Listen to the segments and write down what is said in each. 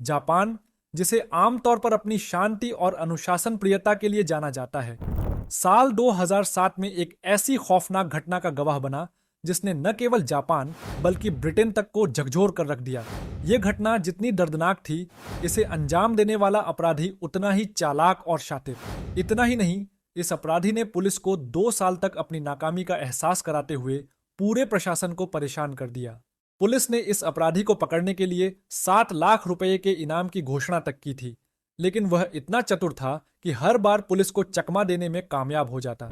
Japan, जिसे आमतौर पर अपनी शांति और अनुशासन प्रियता के लिए जाना जाता है, साल 2007 में एक ऐसी खौफनाक घटना का गवाह बना जिसने न केवल जापान बल्कि ब्रिटेन तक को झकझोर कर रख दिया। यह घटना जितनी दर्दनाक थी, इसे अंजाम देने वाला अपराधी उतना ही चालाक और शातिर। इतना ही नहीं, इस अपराधी ने पुलिस को 2 साल तक अपनी नाकामी का एहसास कराते हुए पूरे प्रशासन को परेशान कर दिया। पुलिस ने इस अपराधी को पकड़ने के लिए 7 लाख रुपए के इनाम की घोषणा तक की थी, लेकिन वह इतना चतुर था कि हर बार पुलिस को चकमा देने में कामयाब हो जाता।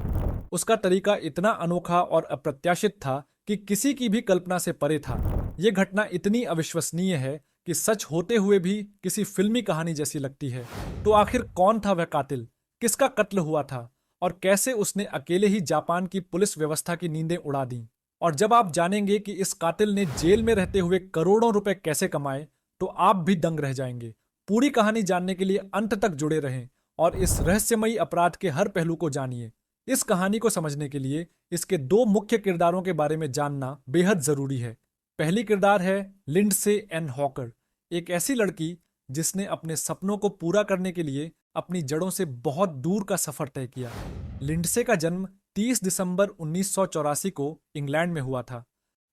उसका तरीका इतना अनोखा और अप्रत्याशित था कि किसी की भी कल्पना से परे था। यह घटना इतनी अविश्वसनीय है कि सच होते हुए भी किसी फिल्मी कहानी जैसी लगती है। तो आखिर कौन था वह कातिल, किसका कत्ल हुआ था और कैसे उसने अकेले ही जापान की पुलिस व्यवस्था की नींदें उड़ा दी? और जब आप जानेंगे कि इस कातिल ने जेल में रहते हुए करोड़ों रुपए कैसे कमाए, तो आप भी दंग रह जाएंगे। पूरी कहानी जानने के लिए अंत तक जुड़े रहें और इस रहस्यमयी अपराध के हर पहलू को जानिए। इस कहानी को समझने के लिए इसके 2 मुख्य किरदारों के बारे में जानना बेहद जरूरी है। पहली किरदार है लिंडसे एन हॉकर, एक ऐसी लड़की जिसने अपने सपनों को पूरा करने के लिए अपनी जड़ों से बहुत दूर का सफर तय किया। लिंडसे का जन्म 30 दिसंबर 1984 को इंग्लैंड में हुआ था।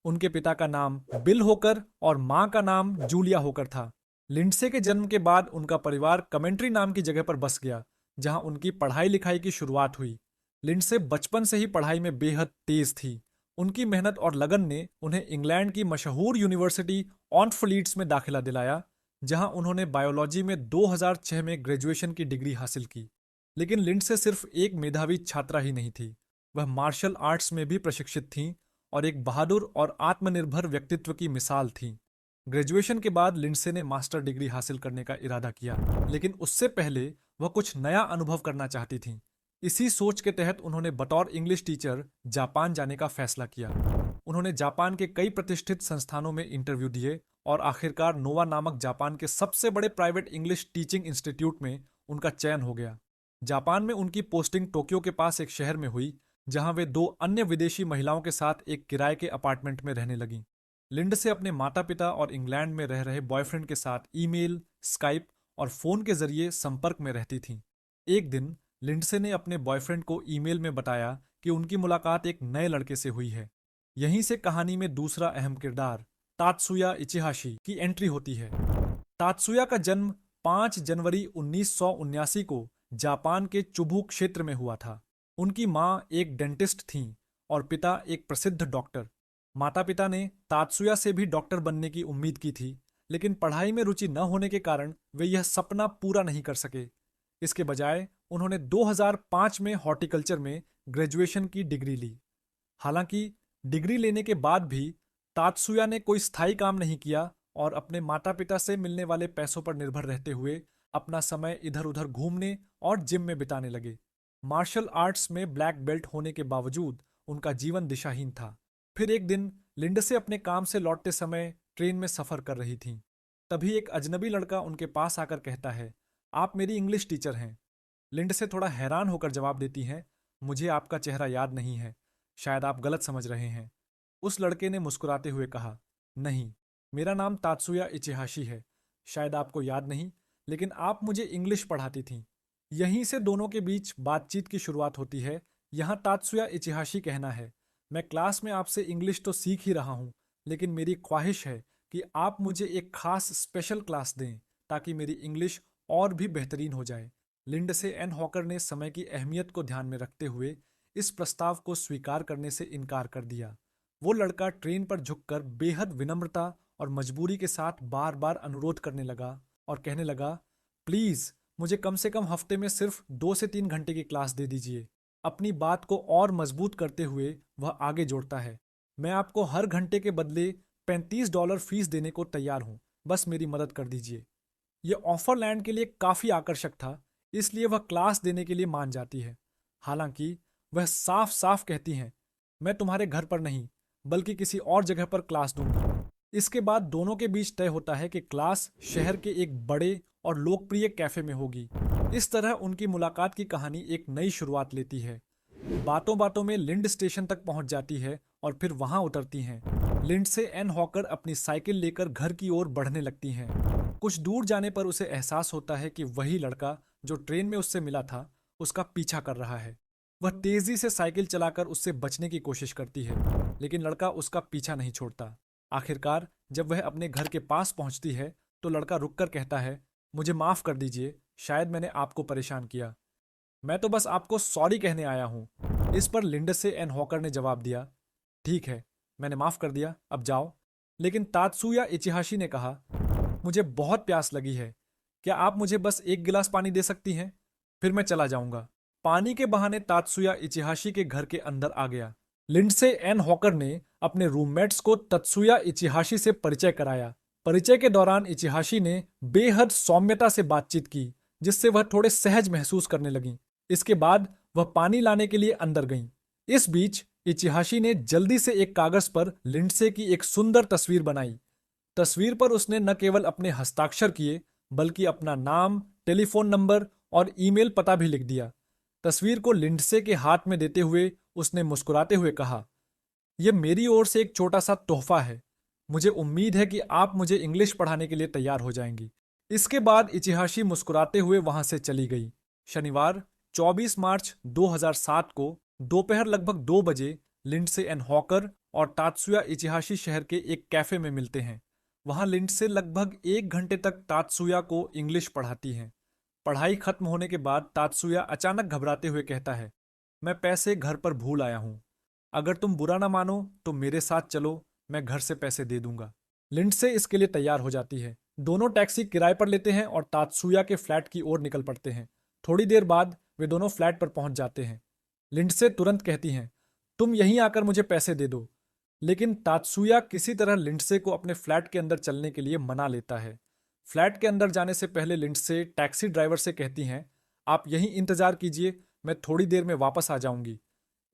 उनके पिता का नाम बिल होकर और मां का नाम जूलिया होकर था। लिंडसे के जन्म के बाद उनका परिवार कमेंट्री नाम की जगह पर बस गया, जहां उनकी पढ़ाई लिखाई की शुरुआत हुई। लिंडसे बचपन से ही पढ़ाई में बेहद तेज थी। उनकी मेहनत और लगन ने उन्हें इंग्लैंड की मशहूर यूनिवर्सिटी ऑन्टफलीड्स में दाखिला दिलाया, जहां उन्होंने बायोलॉजी में 2006 में ग्रेजुएशन की डिग्री हासिल की। लेकिन लिंडसे सिर्फ एक मेधावी छात्रा ही नहीं थी, वह मार्शल आर्ट्स में भी प्रशिक्षित थीं और एक बहादुर और आत्मनिर्भर व्यक्तित्व की मिसाल थीं। ग्रेजुएशन के बाद लिंडसे ने मास्टर डिग्री हासिल करने का इरादा किया, लेकिन उससे पहले वह कुछ नया अनुभव करना चाहती थीं। इसी सोच के तहत उन्होंने बतौर इंग्लिश टीचर जापान जाने का फैसला किया। उन्होंने जापान के कई प्रतिष्ठित संस्थानों में इंटरव्यू दिए और आखिरकार नोवा नामक जापान के सबसे बड़े प्राइवेट इंग्लिश टीचिंग इंस्टीट्यूट में उनका चयन हो गया। जापान में उनकी पोस्टिंग टोक्यो के पास एक शहर में हुई, जहां वे 2 अन्य विदेशी महिलाओं के साथ एक किराए के अपार्टमेंट में रहने लगीं। लिंडसे अपने माता पिता और इंग्लैंड में रह रहे बॉयफ्रेंड के साथ ईमेल, स्काइप और फोन के जरिए संपर्क में रहती थीं। एक दिन लिंडसे ने अपने बॉयफ्रेंड को ईमेल में बताया कि उनकी मुलाकात एक नए लड़के से हुई है। यहीं से कहानी में दूसरा अहम किरदार तात्सुया इचिहाशी की एंट्री होती है। तात्सुया का जन्म 5 जनवरी 1979 को जापान के चुबू क्षेत्र में हुआ था। उनकी मां एक डेंटिस्ट थीं और पिता एक प्रसिद्ध डॉक्टर। माता पिता ने तात्सुया से भी डॉक्टर बनने की उम्मीद की थी, लेकिन पढ़ाई में रुचि न होने के कारण वे यह सपना पूरा नहीं कर सके। इसके बजाय उन्होंने 2005 में हॉर्टिकल्चर में ग्रेजुएशन की डिग्री ली। हालांकि डिग्री लेने के बाद भी तात्सुया ने कोई स्थायी काम नहीं किया और अपने माता पिता से मिलने वाले पैसों पर निर्भर रहते हुए अपना समय इधर उधर घूमने और जिम में बिताने लगे। मार्शल आर्ट्स में ब्लैक बेल्ट होने के बावजूद उनका जीवन दिशाहीन था। फिर एक दिन लिंडसे अपने काम से लौटते समय ट्रेन में सफर कर रही थीं। तभी एक अजनबी लड़का उनके पास आकर कहता है, आप मेरी इंग्लिश टीचर हैं। लिंडसे थोड़ा हैरान होकर जवाब देती हैं, मुझे आपका चेहरा याद नहीं है, शायद आप गलत समझ रहे हैं। उस लड़के ने मुस्कुराते हुए कहा, नहीं, मेरा नाम तात्सुया इचिहाशी है। शायद आपको याद नहीं, लेकिन आप मुझे इंग्लिश पढ़ाती थीं। यहीं से दोनों के बीच बातचीत की शुरुआत होती है। यहाँ तात्सुया इचिहाशी कहना है, मैं क्लास में आपसे इंग्लिश तो सीख ही रहा हूँ, लेकिन मेरी ख्वाहिश है कि आप मुझे एक खास स्पेशल क्लास दें ताकि मेरी इंग्लिश और भी बेहतरीन हो जाए। लिंडसे एन हॉकर ने समय की अहमियत को ध्यान में रखते हुए इस प्रस्ताव को स्वीकार करने से इनकार कर दिया। वो लड़का ट्रेन पर झुककर बेहद विनम्रता और मजबूरी के साथ बार बार अनुरोध करने लगा और कहने लगा, प्लीज मुझे कम से कम हफ्ते में सिर्फ 2 से 3 घंटे की क्लास दे दीजिए। अपनी बात को और मजबूत करते हुए वह आगे जोड़ता है, मैं आपको हर घंटे के बदले $35 फीस देने को तैयार हूं, बस मेरी मदद कर दीजिए। यह ऑफर लैंड के लिए काफी आकर्षक था, इसलिए वह क्लास देने के लिए मान जाती है। हालांकि वह साफ साफ कहती हैं, मैं तुम्हारे घर पर नहीं बल्कि किसी और जगह पर क्लास दूंगी। इसके बाद दोनों के बीच तय होता है कि क्लास शहर के एक बड़े और लोकप्रिय कैफे में होगी। इस तरह उनकी मुलाकात की कहानी एक नई शुरुआत लेती है। बातों बातों में लिंड स्टेशन तक पहुंच जाती है और फिर वहां उतरती हैं। लिंडसे एन हॉकर अपनी साइकिल लेकर घर की ओर बढ़ने लगती हैं। कुछ दूर जाने पर उसे एहसास होता है कि वही लड़का जो ट्रेन में उससे मिला था उसका पीछा कर रहा है। वह तेजी से साइकिल चलाकर उससे बचने की कोशिश करती है, लेकिन लड़का उसका पीछा नहीं छोड़ता। आखिरकार जब वह अपने घर के पास पहुंचती है तो लड़का रुककर कहता है, मुझे माफ कर दीजिए, शायद मैंने आपको परेशान किया। मैं तो बस आपको सॉरी कहने आया हूं। इस पर लिंडसे एन हॉकर ने जवाब दिया, ठीक है, मैंने माफ कर दिया, अब जाओ। लेकिन तात्सुया इचिहाशी ने कहा, मुझे बहुत प्यास लगी है, क्या आप मुझे बस एक गिलास पानी दे सकती हैं? फिर मैं चला जाऊंगा। पानी के बहाने तात्सुया इचिहाशी के घर के अंदर आ गया। लिंडसे एन हॉकर ने अपने रूममेट्स को तत्सुया इचिहाशी से परिचय कराया। परिचय के दौरान इचिहाशी ने बेहद सौम्यता से बातचीत की, जिससे वह थोड़े सहज महसूस करने लगी। इसके बाद वह पानी लाने के लिए अंदर गईं। इस बीच इचिहाशी ने जल्दी से एक कागज पर लिंडसे की एक सुंदर तस्वीर बनाई। तस्वीर पर उसने न केवल अपने हस्ताक्षर किए, बल्कि अपना नाम, टेलीफोन नंबर और ईमेल पता भी लिख दिया। तस्वीर को लिंडसे के हाथ में देते हुए उसने मुस्कुराते हुए कहा, यह मेरी ओर से एक छोटा सा तोहफा है। मुझे उम्मीद है कि आप मुझे इंग्लिश पढ़ाने के लिए तैयार हो जाएंगी। इसके बाद इचिहाशी मुस्कुराते हुए वहां से चली गई। शनिवार 24 मार्च 2007 को दोपहर लगभग 2 बजे लिंडसे एन हॉकर और तात्सुया इचिहाशी शहर के एक कैफे में मिलते हैं। वहां लिंडसे लगभग 1 घंटे तक तात्सुया को इंग्लिश पढ़ाती हैं। पढ़ाई खत्म होने के बाद तात्सुया अचानक घबराते हुए कहता है, मैं पैसे घर पर भूल आया हूं। अगर तुम बुरा ना मानो तो मेरे साथ चलो, मैं घर से पैसे दे दूंगा। लिंडसे इसके लिए तैयार हो जाती है। दोनों टैक्सी किराए पर लेते हैं और तात्सुया के फ्लैट की ओर निकल पड़ते हैं। थोड़ी देर बाद वे दोनों फ्लैट पर पहुंच जाते हैं। लिंडसे तुरंत कहती हैं, तुम यहीं आकर मुझे पैसे दे दो। लेकिन तात्सुया किसी तरह लिंडसे को अपने फ्लैट के अंदर चलने के लिए मना लेता है। फ्लैट के अंदर जाने से पहले लिंडसे टैक्सी ड्राइवर से कहती हैं, आप यहीं इंतजार कीजिए, मैं थोड़ी देर में वापस आ जाऊंगी।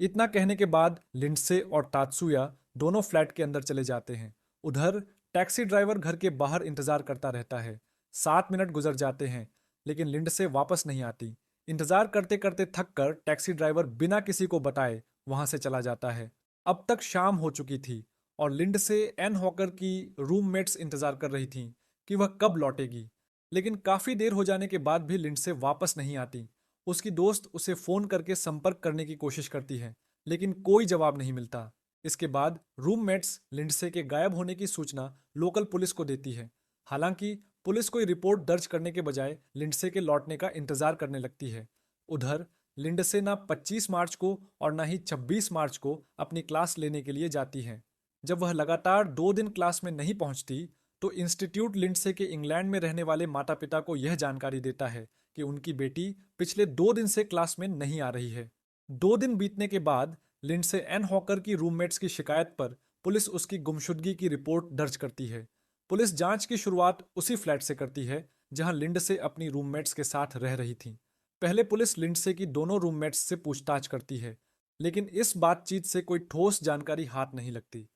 इतना कहने के बाद लिंडसे और तात्सुया दोनों फ्लैट के अंदर चले जाते हैं। उधर टैक्सी ड्राइवर घर के बाहर इंतजार करता रहता है। 7 मिनट गुजर जाते हैं, लेकिन लिंडसे वापस नहीं आती। इंतजार करते करते थक कर टैक्सी ड्राइवर बिना किसी को बताए वहां से चला जाता है। अब तक शाम हो चुकी थी और लिंडसे एन हॉकर की रूममेट्स इंतजार कर रही थीं कि वह कब लौटेगी। लेकिन काफी देर हो जाने के बाद भी लिंडसे वापस नहीं आती। उसकी दोस्त उसे फोन करके संपर्क करने की कोशिश करती है, लेकिन कोई जवाब नहीं मिलता। इसके बाद रूममेट्स लिंडसे के गायब होने की सूचना लोकल पुलिस को देती है। हालांकि पुलिस कोई रिपोर्ट दर्ज करने के बजाय लिंडसे के लौटने का इंतजार करने लगती है। उधर लिंडसे ना 25 मार्च को और ना ही 26 मार्च को अपनी क्लास लेने के लिए जाती हैं। जब वह लगातार 2 दिन क्लास में नहीं पहुंचती तो इंस्टीट्यूट लिंडसे के इंग्लैंड में रहने वाले माता पिता को यह जानकारी देता है कि उनकी बेटी पिछले 2 दिन से क्लास में नहीं आ रही है। 2 दिन बीतने के बाद लिंडसे एन हॉकर की रूममेट्स की शिकायत पर पुलिस उसकी गुमशुदगी की रिपोर्ट दर्ज करती है। पुलिस जांच की शुरुआत उसी फ्लैट से करती है जहां लिंडसे अपनी रूममेट्स के साथ रह रही थी। पहले पुलिस लिंडसे की दोनों रूममेट्स से पूछताछ करती है, लेकिन इस बातचीत से कोई ठोस जानकारी हाथ नहीं लगती।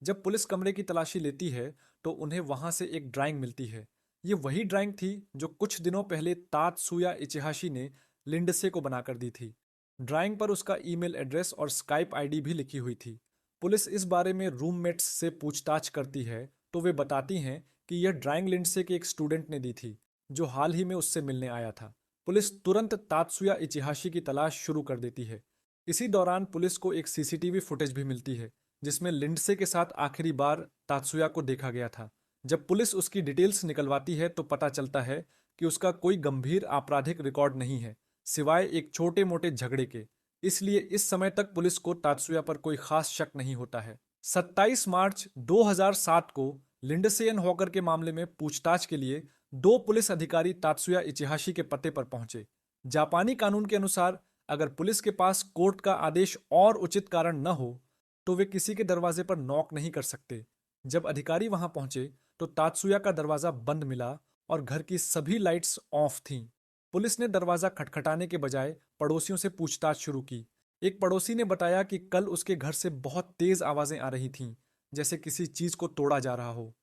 जब पुलिस कमरे की तलाशी लेती है तो उन्हें वहां से एक ड्राइंग मिलती है। ये वही ड्राइंग थी जो कुछ दिनों पहले तात्सुया इचिहाशी ने लिंडसे को बनाकर दी थी। ड्राइंग पर उसका ईमेल एड्रेस और स्काइप आईडी भी लिखी हुई थी। पुलिस इस बारे में रूममेट्स से पूछताछ करती है तो वे बताती हैं कि यह ड्राइंग लिंडसे के एक स्टूडेंट ने दी थी जो हाल ही में उससे मिलने आया था। पुलिस तुरंत तात्सुया इचिहाशी की तलाश शुरू कर देती है। इसी दौरान पुलिस को एक सीसीटीवी फुटेज भी मिलती है जिसमें लिंडसे के साथ आखिरी बार तात्सुया को देखा गया था। जब पुलिस उसकी डिटेल्स निकलवाती है तो पता चलता है कि उसका कोई गंभीर आपराधिक रिकॉर्ड नहीं है, सिवाय एक छोटे मोटे झगड़े के। इसलिए इस समय तक पुलिस को तात्सुया पर कोई खास शक नहीं होता है। 27 मार्च 2007 को लिंडसे एन हॉकर के मामले में पूछताछ के लिए 2 पुलिस अधिकारी तात्सुया इचिहाशी के पते पर पहुंचे। जापानी कानून के अनुसार अगर पुलिस के पास कोर्ट का आदेश और उचित कारण न हो तो वे किसी के दरवाजे पर नॉक नहीं कर सकते। जब अधिकारी वहां पहुंचे तो तात्सुया का दरवाजा बंद मिला और घर की सभी लाइट्स ऑफ थीं। पुलिस ने दरवाजा खटखटाने के बजाय पड़ोसियों से पूछताछ शुरू की। एक पड़ोसी ने बताया कि कल उसके घर से बहुत तेज आवाजें आ रही थीं, जैसे किसी चीज को तोड़ा जा रहा हो।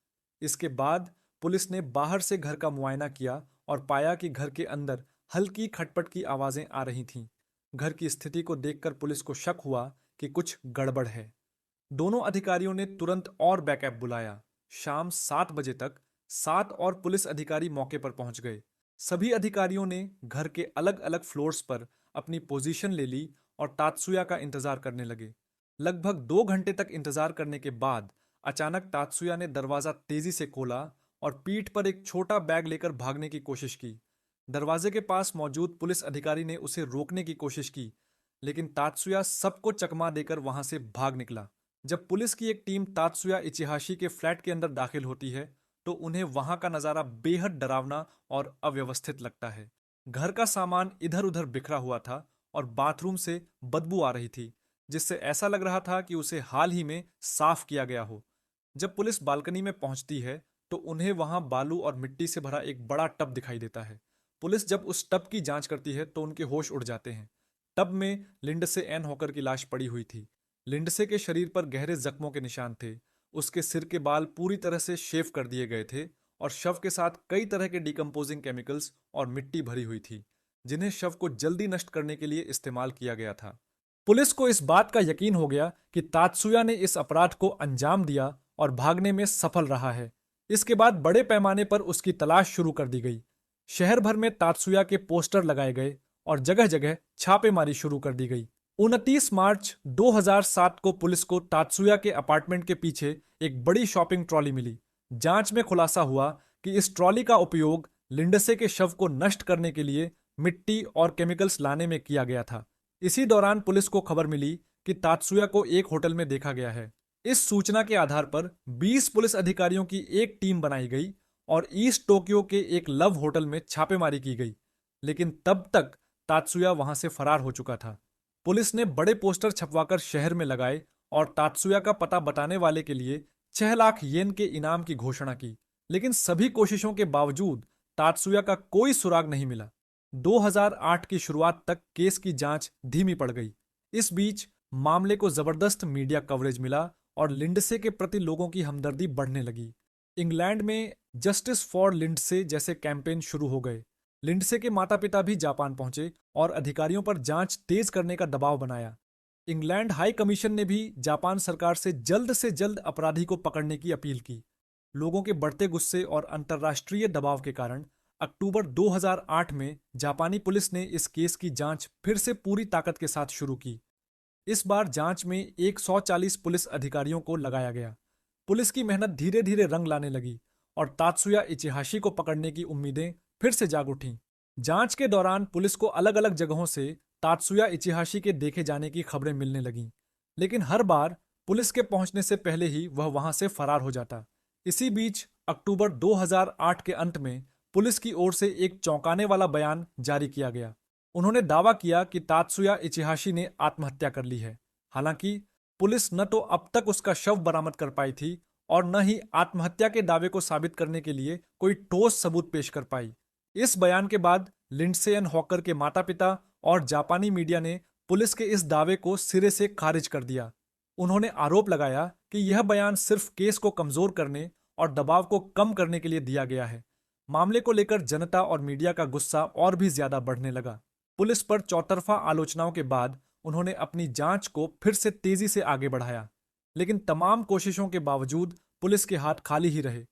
इसके बाद पुलिस ने बाहर से घर का मुआयना किया और पाया कि घर के अंदर हल्की खटपट की आवाजें आ रही थीं। घर की स्थिति को देखकर पुलिस को शक हुआ कि कुछ गड़बड़ है। दोनों अधिकारियों ने तुरंत और बैकअप बुलाया। शाम 7 बजे तक 7 और पुलिस अधिकारी मौके पर पहुंच गए। सभी अधिकारियों ने घर के अलग अलग फ्लोर्स पर अपनी पोजीशन ले ली और तात्सुया का इंतजार करने लगे। लगभग 2 घंटे तक इंतजार करने के बाद अचानक तात्सुया ने दरवाजा तेजी से खोला और पीठ पर एक छोटा बैग लेकर भागने की कोशिश की। दरवाजे के पास मौजूद पुलिस अधिकारी ने उसे रोकने की कोशिश की, लेकिन तात्सुया सबको चकमा देकर वहां से भाग निकला। जब पुलिस की एक टीम तात्सुया इचिहाशी के फ्लैट के अंदर दाखिल होती है, तो उन्हें वहां का नजारा बेहद डरावना और अव्यवस्थित लगता है। घर का सामान इधर उधर बिखरा हुआ था और बाथरूम से बदबू आ रही थी, जिससे ऐसा लग रहा था कि उसे हाल ही में साफ किया गया हो। जब पुलिस बालकनी में पहुंचती है, तो उन्हें वहां बालू और मिट्टी से भरा एक बड़ा टब दिखाई देता है। पुलिस जब उस टब की जांच करती है, तो उनके होश उड़ जाते हैं। टब में लिंडसे एन हॉकर की लाश पड़ी हुई थी। लिंडसे के शरीर पर गहरे जख्मों के निशान थे। उसके सिर के बाल पूरी तरह से शेव कर दिए गए थे और शव के साथ कई तरह के डिकम्पोजिंग केमिकल्स और मिट्टी भरी हुई थी, जिन्हें शव को जल्दी नष्ट करने के लिए इस्तेमाल किया गया था। पुलिस को इस बात का यकीन हो गया कि तात्सुया ने इस अपराध को अंजाम दिया और भागने में सफल रहा है। इसके बाद बड़े पैमाने पर उसकी तलाश शुरू कर दी गई। शहर भर में तात्सुया के पोस्टर लगाए गए और जगह जगह छापेमारी शुरू कर दी गई। 29 मार्च 2007 को पुलिस को तात्सुया के अपार्टमेंट के पीछे एक बड़ी शॉपिंग ट्रॉली मिली। जांच में खुलासा हुआ कि इस ट्रॉली का उपयोग लिंडसे के शव को नष्ट करने के लिए मिट्टी और केमिकल्स लाने में किया गया था। इसी दौरान पुलिस को खबर मिली कि तात्सुया को एक होटल में देखा गया है। इस सूचना के आधार पर 20 पुलिस अधिकारियों की एक टीम बनाई गई और ईस्ट टोक्यो के एक लव होटल में छापेमारी की गई, लेकिन तब तक तात्सुया वहां से फरार हो चुका था। पुलिस ने बड़े पोस्टर छपवाकर शहर में लगाए और तात्सुया का पता बताने वाले के लिए 6 लाख येन के इनाम की घोषणा की, लेकिन सभी कोशिशों के बावजूद तात्सुया का कोई सुराग नहीं मिला। 2008 की शुरुआत तक केस की जांच धीमी पड़ गई। इस बीच मामले को जबरदस्त मीडिया कवरेज मिला और लिंडसे के प्रति लोगों की हमदर्दी बढ़ने लगी। इंग्लैंड में जस्टिस फॉर लिंडसे जैसे कैंपेन शुरू हो गए। लिंडसे के माता पिता भी जापान पहुंचे और अधिकारियों पर जांच तेज करने का दबाव बनाया। इंग्लैंड हाई कमीशन ने भी जापान सरकार से जल्द अपराधी को पकड़ने की अपील की। लोगों के बढ़ते गुस्से और अंतर्राष्ट्रीय दबाव के कारण अक्टूबर 2008 में जापानी पुलिस ने इस केस की जांच फिर से पूरी ताकत के साथ शुरू की। इस बार जांच में 140 पुलिस अधिकारियों को लगाया गया। पुलिस की मेहनत धीरे धीरे रंग लाने लगी और तात्सुया इचिहाशी को पकड़ने की उम्मीदें फिर से जाग उठीं। जांच के दौरान पुलिस को अलग अलग जगहों से तात्सुया इचिहाशी के देखे जाने की खबरें मिलने लगीं, लेकिन हर बार पुलिस के पहुंचने से पहले ही वह वहां से फरार हो जाता। इसी बीच अक्टूबर 2008 के अंत में पुलिस की ओर से एक चौंकाने वाला बयान जारी किया गया। उन्होंने दावा किया कि तात्सुया इचिहाशी ने आत्महत्या कर ली है। हालांकि पुलिस न तो अब तक उसका शव बरामद कर पाई थी और न ही आत्महत्या के दावे को साबित करने के लिए कोई ठोस सबूत पेश कर पाई। इस बयान के बाद लिंडसे एन हॉकर के माता पिता और जापानी मीडिया ने पुलिस के इस दावे को सिरे से खारिज कर दिया। उन्होंने आरोप लगाया कि यह बयान सिर्फ केस को कमजोर करने और दबाव को कम करने के लिए दिया गया है। मामले को लेकर जनता और मीडिया का गुस्सा और भी ज्यादा बढ़ने लगा। पुलिस पर चौतरफा आलोचनाओं के बाद उन्होंने अपनी जांच को फिर से तेजी से आगे बढ़ाया, लेकिन तमाम कोशिशों के बावजूद पुलिस के हाथ खाली ही रहे।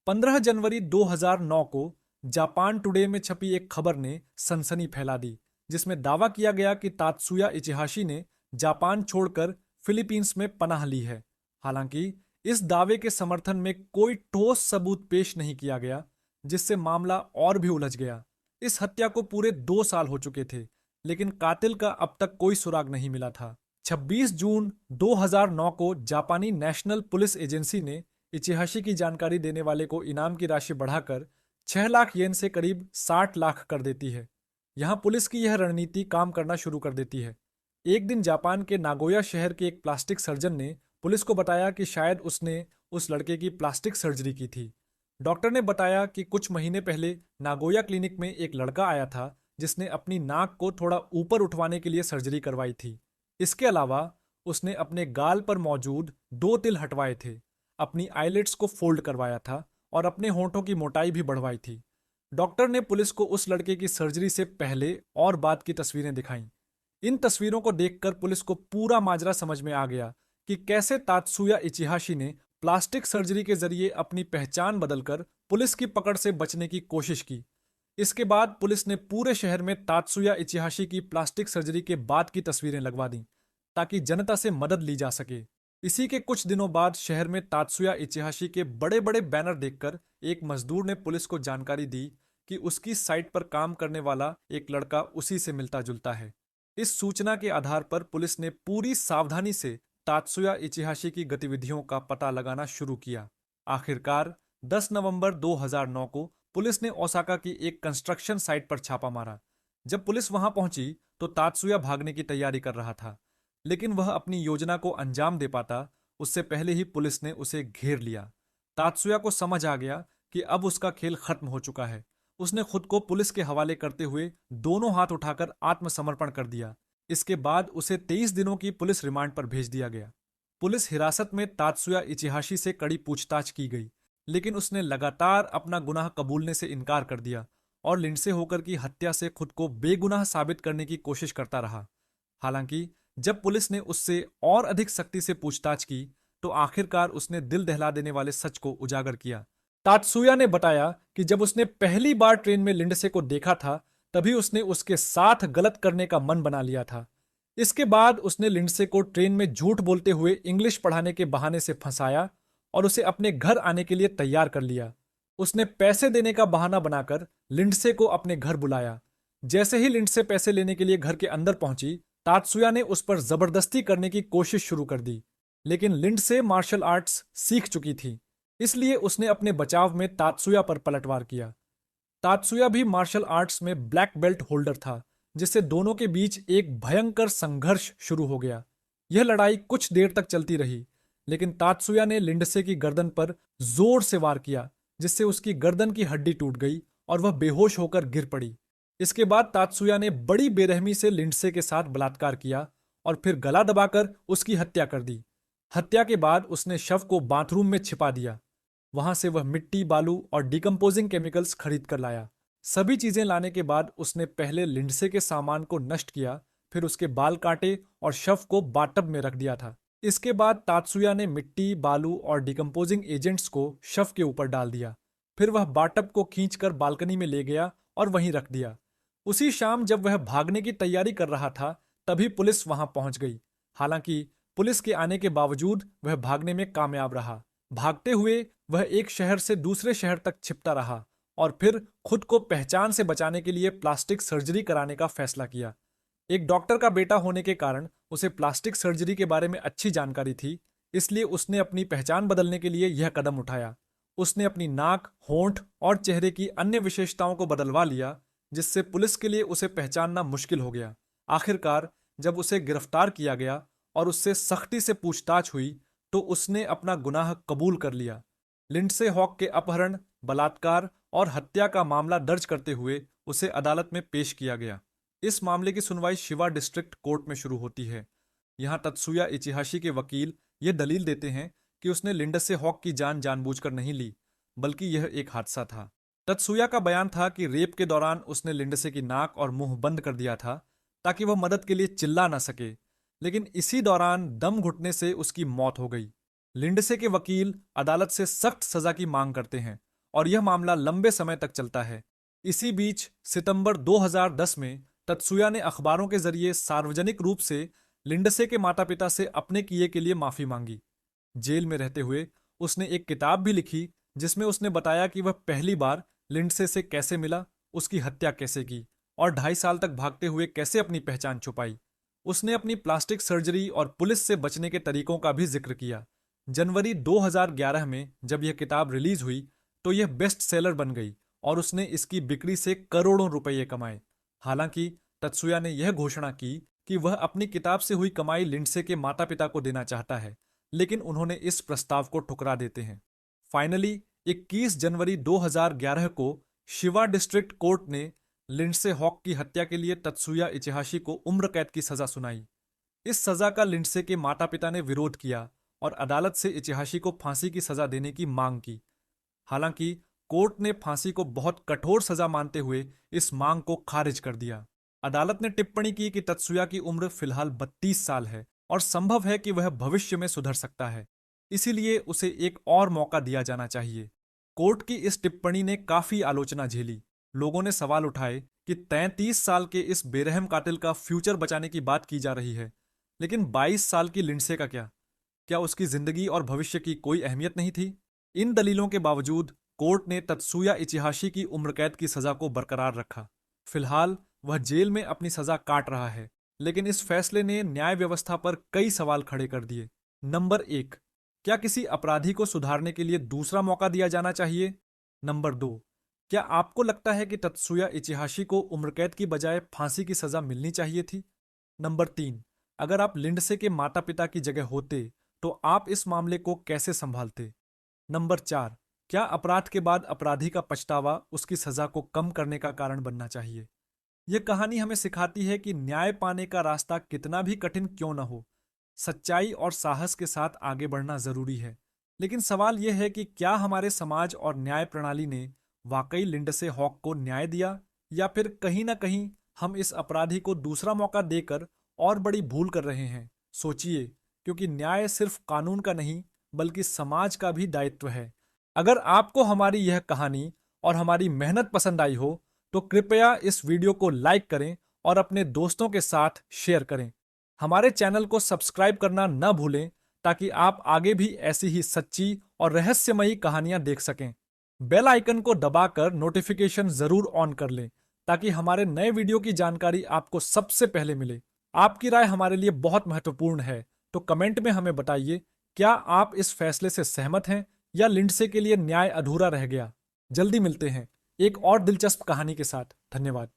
15 जनवरी 2009 को जापान टुडे में छपी एक खबर ने सनसनी फैला दी, जिसमें दावा किया गया कि तात्सुया इचिहाशी ने जापान छोड़कर फिलीपींस में पनाह ली है। हालांकि इस दावे के समर्थन में कोई ठोस सबूत पेश नहीं किया गया, जिससे मामला और भी उलझ गया। इस हत्या को पूरे 2 साल हो चुके थे, लेकिन कातिल का अब तक कोई सुराग नहीं मिला था। 26 जून 2009 को जापानी नेशनल पुलिस एजेंसी ने इचिहाशी की जानकारी देने वाले को इनाम की राशि बढ़ाकर 6 लाख येन से करीब 60 लाख कर देती है। यहाँ पुलिस की यह रणनीति काम करना शुरू कर देती है। एक दिन जापान के नागोया शहर के एक प्लास्टिक सर्जन ने पुलिस को बताया कि शायद उसने उस लड़के की प्लास्टिक सर्जरी की थी। डॉक्टर ने बताया कि कुछ महीने पहले नागोया क्लिनिक में एक लड़का आया था जिसने अपनी नाक को थोड़ा ऊपर उठवाने के लिए सर्जरी करवाई थी। इसके अलावा उसने अपने गाल पर मौजूद 2 तिल हटवाए थे, अपनी आईलिड्स को फोल्ड करवाया था और अपने होंठों की मोटाई भी बढ़वाई थी। डॉक्टर ने पुलिस को उस लड़के की सर्जरी से पहले और बाद की तस्वीरें दिखाईं। इन तस्वीरों को देखकर पुलिस को पूरा माजरा समझ में आ गया कि कैसे तात्सुया इचिहाशी ने प्लास्टिक सर्जरी के जरिए अपनी पहचान बदलकर पुलिस की पकड़ से बचने की कोशिश की। इसके बाद पुलिस ने पूरे शहर में तात्सुया इचिहाशी की प्लास्टिक सर्जरी के बाद की तस्वीरें लगवा दी ताकि जनता से मदद ली जा सके। इसी के कुछ दिनों बाद शहर में तात्सुया इचिहाशी के बड़े बड़े बैनर देखकर एक मजदूर ने पुलिस को जानकारी दी कि उसकी साइट पर काम करने वाला एक लड़का उसी से मिलता जुलता है। इस सूचना के आधार पर पुलिस ने पूरी सावधानी से तात्सुया इचिहाशी की गतिविधियों का पता लगाना शुरू किया। आखिरकार 10 नवंबर 2009 को पुलिस ने ओसाका की एक कंस्ट्रक्शन साइट पर छापा मारा। जब पुलिस वहां पहुंची तो तात्सुया भागने की तैयारी कर रहा था, लेकिन वह अपनी योजना को अंजाम दे पाता उससे पहले ही पुलिस ने उसे घेर लिया। तात्सुया को समझ आ गया कि अब उसका खेल खत्म हो चुका है। उसने खुद को पुलिस के हवाले करते हुए दोनों हाथ उठाकर आत्मसमर्पण कर दिया। इसके बाद उसे 23 दिनों की पुलिस रिमांड पर भेज दिया गया। पुलिस हिरासत में तात्सुया इचिहाशी से कड़ी पूछताछ की गई, लेकिन उसने लगातार अपना गुनाह कबूलने से इनकार कर दिया और लिंडसे होकर की हत्या से खुद को बेगुनाह साबित करने की कोशिश करता रहा। हालांकि जब पुलिस ने उससे और अधिक सख्ती से पूछताछ की तो आखिरकार उसने दिल दहला देने वाले सच को उजागर किया। तात्सुया ने बताया कि जब उसने पहली बार ट्रेन में लिंडसे को देखा था तभी उसने उसके साथ गलत करने का मन बना लिया था। इसके बाद उसने लिंडसे को ट्रेन में झूठ बोलते हुए इंग्लिश पढ़ाने के बहाने से फंसाया और उसे अपने घर आने के लिए तैयार कर लिया। उसने पैसे देने का बहाना बनाकर लिंडसे को अपने घर बुलाया। जैसे ही लिंडसे पैसे लेने के लिए घर के अंदर पहुंची, तात्सुया ने उस पर जबरदस्ती करने की कोशिश शुरू कर दी, लेकिन लिंडसे मार्शल आर्ट्स सीख चुकी थी, इसलिए उसने अपने बचाव में तात्सुया पर पलटवार किया। तात्सुया भी मार्शल आर्ट्स में ब्लैक बेल्ट होल्डर था, जिससे दोनों के बीच एक भयंकर संघर्ष शुरू हो गया। यह लड़ाई कुछ देर तक चलती रही, लेकिन तात्सुया ने लिंडसे की गर्दन पर जोर से वार किया, जिससे उसकी गर्दन की हड्डी टूट गई और वह बेहोश होकर गिर पड़ी। इसके बाद तात्सुया ने बड़ी बेरहमी से लिंडसे के साथ बलात्कार किया और फिर गला दबाकर उसकी हत्या कर दी। हत्या के बाद उसने शव को बाथरूम में छिपा दिया। वहां से वह मिट्टी, बालू और डिकम्पोजिंग केमिकल्स खरीद कर लाया। सभी चीजें लाने के बाद उसने पहले लिंडसे के सामान को नष्ट किया, फिर उसके बाल काटे और शव को बाथटब में रख दिया था। इसके बाद तात्सुया ने मिट्टी, बालू और डिकम्पोजिंग एजेंट्स को शव के ऊपर डाल दिया। फिर वह बाथटब को खींचकर बालकनी में ले गया और वहीं रख दिया। उसी शाम जब वह भागने की तैयारी कर रहा था तभी पुलिस वहां पहुंच गई। हालांकि पुलिस के आने के बावजूद वह भागने में कामयाब रहा। भागते हुए वह एक शहर से दूसरे शहर तक छिपता रहा और फिर खुद को पहचान से बचाने के लिए प्लास्टिक सर्जरी कराने का फैसला किया। एक डॉक्टर का बेटा होने के कारण उसे प्लास्टिक सर्जरी के बारे में अच्छी जानकारी थी, इसलिए उसने अपनी पहचान बदलने के लिए यह कदम उठाया। उसने अपनी नाक, होंठ और चेहरे की अन्य विशेषताओं को बदलवा लिया, जिससे पुलिस के लिए उसे पहचानना मुश्किल हो गया। आखिरकार जब उसे गिरफ्तार किया गया और उससे सख्ती से पूछताछ हुई तो उसने अपना गुनाह कबूल कर लिया। लिंडसे हॉक के अपहरण, बलात्कार और हत्या का मामला दर्ज करते हुए उसे अदालत में पेश किया गया। इस मामले की सुनवाई शिवा डिस्ट्रिक्ट कोर्ट में शुरू होती है। यहाँ तात्सुया इचिहाशी के वकील ये दलील देते हैं कि उसने लिंडसे हॉक की जान जानबूझकर नहीं ली, बल्कि यह एक हादसा था। तात्सुया का बयान था कि रेप के दौरान उसने लिंडसे की नाक और मुंह बंद कर दिया था ताकि वह मदद के लिए चिल्ला ना सके, लेकिन इसी दौरान दम घुटने से उसकी मौत हो गई। लिंडसे के वकील अदालत से सख्त सजा की मांग करते हैं और यह मामला लंबे समय तक चलता है। इसी बीच सितंबर 2010 में तात्सुया ने अखबारों के जरिए सार्वजनिक रूप से लिंडसे के माता पिता से अपने किए के लिए माफी मांगी। जेल में रहते हुए उसने एक किताब भी लिखी जिसमें उसने बताया कि वह पहली बार लिंडसे से कैसे मिला, उसकी हत्या कैसे की और 2.5 साल तक भागते हुए कैसे अपनी पहचान छुपाई। उसने अपनी प्लास्टिक सर्जरी और पुलिस से बचने के तरीकों का भी जिक्र किया। जनवरी 2011 में जब यह किताब रिलीज हुई तो यह बेस्ट सेलर बन गई और उसने इसकी बिक्री से करोड़ों रुपये कमाए। हालांकि तात्सुया ने यह घोषणा की कि वह अपनी किताब से हुई कमाई लिंडसे के माता पिता को देना चाहता है, लेकिन उन्होंने इस प्रस्ताव को ठुकरा देते हैं। फाइनली 21 जनवरी 2011 को शिवा डिस्ट्रिक्ट कोर्ट ने लिंडसे हॉक की हत्या के लिए तात्सुया इचिहाशी को उम्र कैद की सजा सुनाई। इस सजा का लिंडसे के माता पिता ने विरोध किया और अदालत से इचिहाशी को फांसी की सजा देने की मांग की। हालांकि कोर्ट ने फांसी को बहुत कठोर सजा मानते हुए इस मांग को खारिज कर दिया। अदालत ने टिप्पणी की कि तात्सुया की उम्र फिलहाल 32 साल है और संभव है कि वह भविष्य में सुधर सकता है। इसीलिए उसे एक और मौका दिया जाना चाहिए। कोर्ट की इस टिप्पणी ने काफी आलोचना झेली। लोगों ने सवाल उठाए कि 33 साल के इस बेरहम कातिल का फ्यूचर बचाने की बात की जा रही है, लेकिन 22 साल की लिंडसे का क्या? क्या उसकी जिंदगी और भविष्य की कोई अहमियत नहीं थी? इन दलीलों के बावजूद कोर्ट ने तत्सुया इचिहाशी की उम्र कैद की सजा को बरकरार रखा। फिलहाल वह जेल में अपनी सजा काट रहा है, लेकिन इस फैसले ने न्याय व्यवस्था पर कई सवाल खड़े कर दिए। नंबर 1, क्या किसी अपराधी को सुधारने के लिए दूसरा मौका दिया जाना चाहिए? नंबर 2, क्या आपको लगता है कि तत्सुया इचिहाशी को उम्र कैद की बजाय फांसी की सजा मिलनी चाहिए थी? नंबर 3, अगर आप लिंडसे के माता पिता की जगह होते तो आप इस मामले को कैसे संभालते? नंबर 4, क्या अपराध के बाद अपराधी का पछतावा उसकी सजा को कम करने का कारण बनना चाहिए? यह कहानी हमें सिखाती है कि न्याय पाने का रास्ता कितना भी कठिन क्यों न हो, सच्चाई और साहस के साथ आगे बढ़ना जरूरी है। लेकिन सवाल यह है कि क्या हमारे समाज और न्याय प्रणाली ने वाकई लिंडसे हॉक को न्याय दिया, या फिर कहीं ना कहीं हम इस अपराधी को दूसरा मौका देकर और बड़ी भूल कर रहे हैं? सोचिए, क्योंकि न्याय सिर्फ कानून का नहीं बल्कि समाज का भी दायित्व है। अगर आपको हमारी यह कहानी और हमारी मेहनत पसंद आई हो तो कृपया इस वीडियो को लाइक करें और अपने दोस्तों के साथ शेयर करें। हमारे चैनल को सब्सक्राइब करना न भूलें ताकि आप आगे भी ऐसी ही सच्ची और रहस्यमयी कहानियां देख सकें। बेल आइकन को दबाकर नोटिफिकेशन जरूर ऑन कर लें ताकि हमारे नए वीडियो की जानकारी आपको सबसे पहले मिले। आपकी राय हमारे लिए बहुत महत्वपूर्ण है, तो कमेंट में हमें बताइए, क्या आप इस फैसले से सहमत हैं या लिंडसे के लिए न्याय अधूरा रह गया? जल्दी मिलते हैं एक और दिलचस्प कहानी के साथ। धन्यवाद।